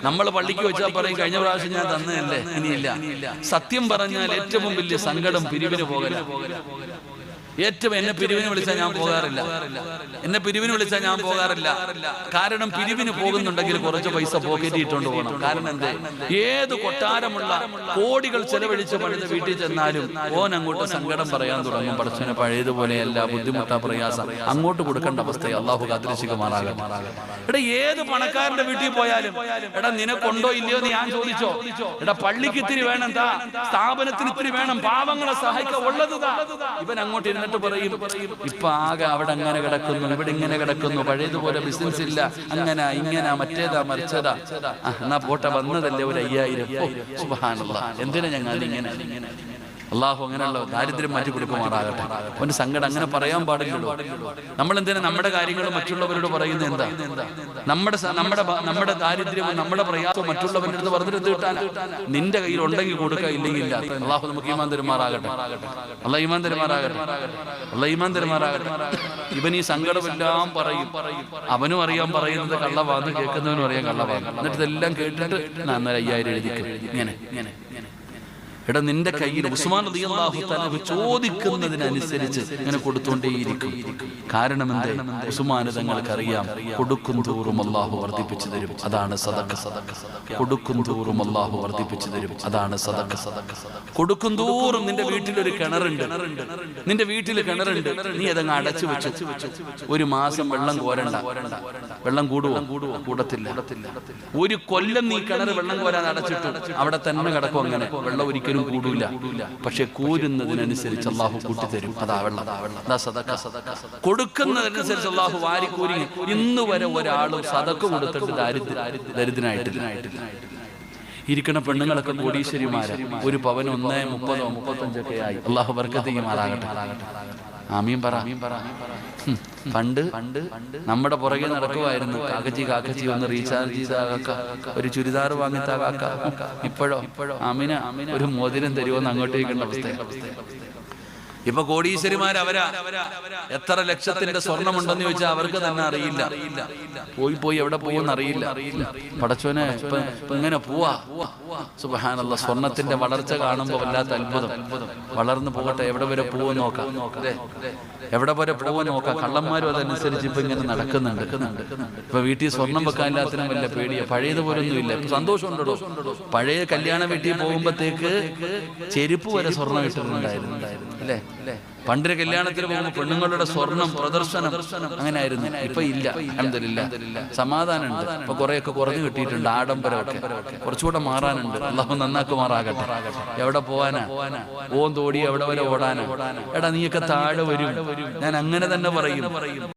നമ്മൾ പള്ളിക്ക് വെച്ചാൽ പറയും കഴിഞ്ഞ പ്രാവശ്യം ഞാൻ തന്നതല്ലേ, ഇനിയില്ല. സത്യം പറഞ്ഞാൽ ഏറ്റവും വലിയ സങ്കടം പിരിവിന് പോകല. ഏറ്റവും എന്നെ പിരിവിന് വിളിച്ചാൽ ഞാൻ പോകാറില്ല. എന്നെ പിരിവിന് വിളിച്ചാൽ ഞാൻ പോകാറില്ല. കാരണം പിരിവിന് പോകുന്നുണ്ടെങ്കിൽ കുറച്ച് പൈസ പോക്കറ്റ് ഇട്ടുകൊണ്ട് പോകണം. കാരണം എന്തേ, ഏത് കൊട്ടാരമുള്ള കോടികൾ ചെലവഴിച്ച് പണിത് വീട്ടിൽ ചെന്നാലും ഓൻ അങ്ങോട്ട് സങ്കടം പറയാൻ തുടങ്ങും. പടച്ചവനെ പഴയതുപോലെയല്ല, ബുദ്ധിമുട്ടാ, പ്രയാസം, അങ്ങോട്ട് കൊടുക്കേണ്ട അവസ്ഥയെ അള്ളാഹു കാത്തിരക്ഷിക്കുമാറാകട്ടെ. എടാ ഏത് പണക്കാരന്റെ വീട്ടിൽ പോയാലും എടാ നിനക്കൊണ്ടോ ഇല്ലയോ എന്ന് ഞാൻ ചോദിച്ചോ. എടാ പള്ളിക്ക് ഇത്തിരി വേണം താ, സ്ഥാപനത്തിന് ഇത്തിരി വേണം, പാവങ്ങളെ സഹായിക്കാൻ ഉള്ളത് താ. ഇവൻ അങ്ങോട്ട് എന്നിട്ട് പറയും ഇപ്പൊ ആകെ അവിടെ അങ്ങനെ കിടക്കുന്നു, ഇവിടെ ഇങ്ങനെ കിടക്കുന്നു, പഴയതുപോലെ ബിസിനസ് ഇല്ല, അങ്ങനെ ഇങ്ങനെ മറ്റേതാ മറിച്ചതാ. എന്നാ പോട്ടെ, വന്നതല്ലേ ഒരു 5000. സുബ്ഹാനല്ലാഹ്, എന്തിനാ ഞങ്ങൾ ഇങ്ങനെ? അള്ളാഹു അങ്ങനെയുള്ള ദാരിദ്ര്യം മാറ്റി കൊടുക്കുമാറാകട്ടെ. അവന്റെ സങ്കടം അങ്ങനെ പറയാൻ പാടില്ലല്ലോ. നമ്മൾ എന്തിനാ നമ്മുടെ കാര്യങ്ങൾ മറ്റുള്ളവരോട് പറയുന്നത്? എന്താ നമ്മുടെ ദാരിദ്ര്യവും നമ്മുടെ പ്രയാസവും മറ്റുള്ളവരുടെ അടുത്ത് പറഞ്ഞിട്ട് കിട്ടാൻ? നിന്റെ കയ്യിൽ ഉണ്ടെങ്കിൽ കൊടുക്കുക, ഇല്ലെങ്കിൽ ഇല്ല. അള്ളാഹു നമുക്ക് ഈമാൻ തരുമാറാകട്ടെ. അള്ളാഹ് ഈമാൻ തരുമാറാകട്ടെ. അള്ളാഹ് ഈമാൻ തരുമാറാകട്ടെ. ഇവൻ ഈ സങ്കടമെല്ലാം പറയും. അവനും അറിയാൻ പറയുന്നത് കള്ളവാന്ന്, കേൾക്കുന്നവനും അറിയാൻ കള്ളവാന്ന്. എന്നിട്ട് ഇതെല്ലാം കേട്ടിട്ട് 5000 എഴുതിക്കും. ഇങ്ങനെ എടാ നിന്റെ കയ്യിൽ ഉസ്മാൻ റളിയല്ലാഹു തആല ചോദിക്കുന്നതിനനുസരിച്ച് ഇങ്ങനെ കൊടുത്തുകൊണ്ടേയിരിക്കും. കാരണം എന്തേ, ഉസ്മാൻ തങ്ങൾക്കറിയാം കൊടുക്കും തോറും അല്ലാഹു വർദ്ധിപ്പിച്ചു തരും, അതാണ് സദഖ. കൊടുക്കും തോറും അല്ലാഹു വർദ്ധിപ്പിച്ചു തരും, അതാണ് സദഖ. കൊടുക്കും തോറും നിന്റെ വീട്ടിലൊരു കിണറുണ്ട്, നിന്റെ വീട്ടിൽ കിണറുണ്ട്, നീ അതങ്ങ് അടച്ചു വെച്ചു. ഒരു മാസം വെള്ളം കോരണ്ട. വെള്ളം കൂടുവോ? കൂടത്തില്ല. ഒരു കൊല്ലം നീ കിണർ വെള്ളം കോരാൻ അടച്ചിട്ടു, അവിടെ തന്നെ കിടക്കും. അങ്ങനെ വെള്ളം ഒരിക്കലും കൂടില്ല. പക്ഷെ കൂരുന്നതിനനുസരിച്ച് അള്ളാഹു കൂട്ടിത്തരും, അതാ വെള്ളം. കൊടുക്കുന്നതിനനുസരിച്ച് അള്ളാഹു വാരിക്കൂരി. ഇന്ന് വരെ ഒരാളും സദഖ കൊടുത്തിട്ട് ദരിദ്രനായിട്ടില്ല. ഇരിക്കുന്ന പെണ്ണുങ്ങളൊക്കെ കോടീശ്വരിമാര്. ഒരു പവന് 1.30 35 ആയി. അള്ളാഹു ബർക്കത്ത് ചെയ്യുമാറാകട്ടെ. ആമീൻ പറ. പണ്ട് നമ്മുടെ പുറകെ നടക്കുമായിരുന്നു, കാക്കച്ചി ഒന്ന് റീചാർജ് ചെയ്താകാക്ക, ഒരു ചുരിദാർ വാങ്ങിത്താകാക്ക. ഇപ്പോഴോ ആമിന ഒരു മോതിരം തരുമോന്ന് അങ്ങോട്ടേക്കുള്ള അവസ്ഥ. ഇപ്പൊ കോടീശ്വരിമാർ അവരാ. എത്ര ലക്ഷത്തിന്റെ സ്വർണമുണ്ടെന്ന് ചോദിച്ചാൽ അവർക്ക് തന്നെ അറിയില്ല. പോയി എവിടെ പോകുമെന്ന് അറിയില്ല. പടച്ചോനെ ഇപ്പൊ ഇങ്ങനെ പോവാ. സുബ്ഹാനല്ലാഹ്, സ്വർണത്തിന്റെ വളർച്ച കാണുമ്പോ വല്ലാത്ത അത്ഭുതം. വളർന്നു പോകട്ടെ, എവിടെ വരെ പോവോ നോക്കാം. എവിടെ വരെ പോവോ നോക്കാം. കള്ളന്മാരും അതനുസരിച്ച് ഇപ്പൊ ഇങ്ങനെ നടക്കുന്നുണ്ട്. ഇപ്പൊ വീട്ടിൽ സ്വർണം വെക്കാൻ എല്ലാത്തിനും വല്ല പേടിയാ. പഴയതുപോലൊന്നും ഇല്ല. ഇപ്പൊ സന്തോഷമുണ്ടോ? പഴയ കല്യാണ വീട്ടിൽ പോകുമ്പോഴത്തേക്ക് ചെരുപ്പ് വരെ സ്വർണം ഇട്ടിട്ടുണ്ടായിരുന്നു അല്ലേ? പണ്ടിന് കല്യാണത്തിന് പോകുമ്പോൾ പെണ്ണുങ്ങളുടെ സ്വർണം പ്രദർശനം അങ്ങനെ ആയിരുന്നു. ഇപ്പൊ ഇല്ല. അൽഹംദുലില്ലാഹ്, സമാധാനമുണ്ട്. ഇപ്പൊ കുറെയൊക്കെ കുറഞ്ഞു കിട്ടിയിട്ടുണ്ട്. ആഡംബരമൊക്കെ കുറച്ചുകൂടെ മാറാനുണ്ട്. അല്ലാഹു നന്നാക്കുമാറാകട്ടെ. എവിടെ പോവാനാ? ഓൻ തോടി എവിടെ വരെ ഓടാനാ? എടാ നീയൊക്കെ താഴെ വരും. ഞാൻ അങ്ങനെ തന്നെ പറയും.